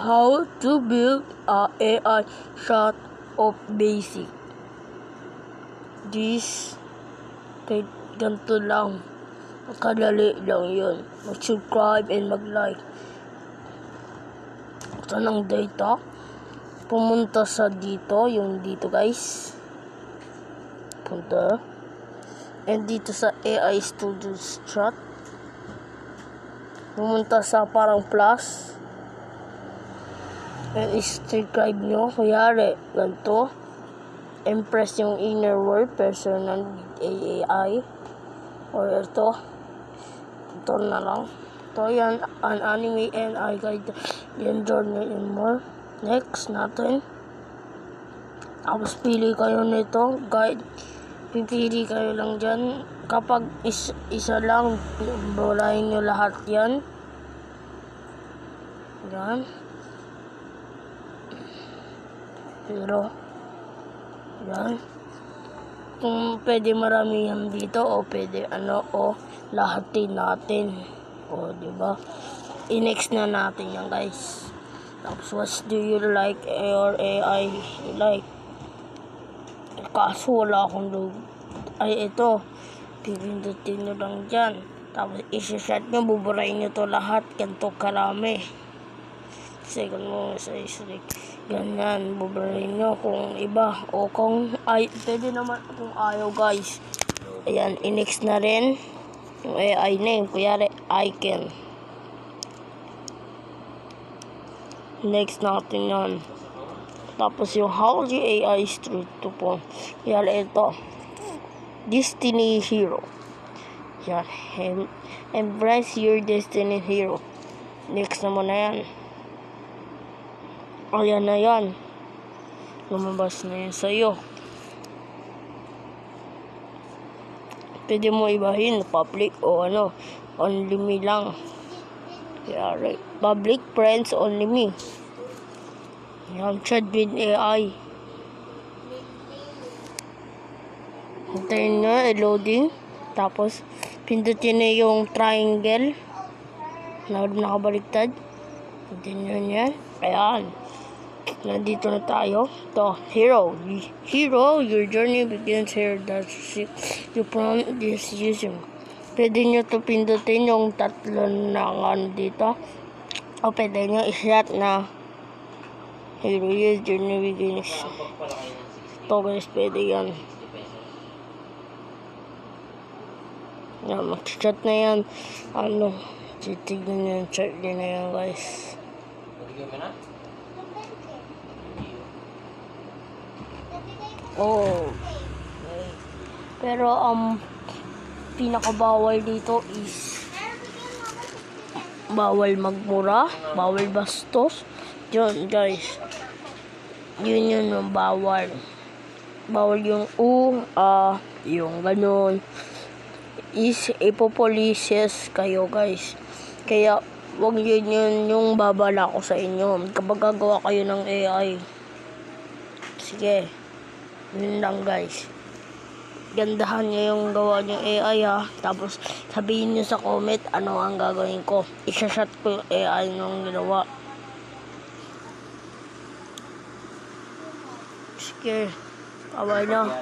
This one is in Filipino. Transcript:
How to build a AI shot of basic. This kay ganito lang. Kadali lang yun. Mag-subscribe and mag-like. Ito ng data. Pumunta sa dito. Yung dito guys. Punta. And dito sa AI Studio Strat. Pumunta sa parang plus. And subscribe nyo. Kuyari, ganito. Impress yung inner world, personal AI. Or ito. Ito na lang. Ito yan, an anime and I guide yung journey and more. Next natin. Tapos pili kayo nito. Guide. Pipili kayo lang dyan. Kapag isa lang, bulayin nyo lahat yan. Yan. Pero, yan. Kung pwede marami yan dito, o pwede o lahatin natin. O, diba? I-next na natin yan, guys. Tapos, what do you like or AI you like? Kaso, wala akong logo. Ay, ito. Pipindutin nyo lang dyan. Tapos, isa-shot nyo, buburayin nyo to lahat. Ganito karami. Second mo sa isrik. Ganyan, buburayin nyo kung iba. O kung pwede naman kung ayaw guys. Ayan, i-next na rin. Yung AI name, kuyari, icon. Next natin yan. Tapos yung how the AI street to po. Kuyari ito. Destiny Hero. Yan, embrace your Destiny Hero. Next naman na yan. Ayan na yan. Lumabas na yan sa'yo. Pwede mo ibahin public o only me lang. Kaya, public friends only me. Yan, chat with AI. Hintayin na, loading. Tapos, pindutin na yung triangle. Nakabaliktad. Hintayin nyo yan. Ayan. Nandito na tayo. Ito, hero. Hero, your journey begins here. That's you from this using. Pwede nyo ito pindutin yung tatlo na dito. O pwede nyo iset na hero, your journey begins. Ito guys, pwede yan. Yan, mag-chat na yan. Titignan nyo yung chat din na yan guys. Oh. Pero pinakabawal dito is bawal magmura, bawal bastos. Yun guys. Yun yung bawal. Bawal yung yung ganun. Is ipopolices kayo guys. Kaya wag yun yung babala ko sa inyo kapag gagawa kayo ng AI. Sige. Yun lang guys. Gandahan nyo yung gawa nyo AI ha. Tapos sabihin nyo sa comment ano ang gagawin ko. Isa-shot ko yung AI nung ginawa. Sige. Kaway na.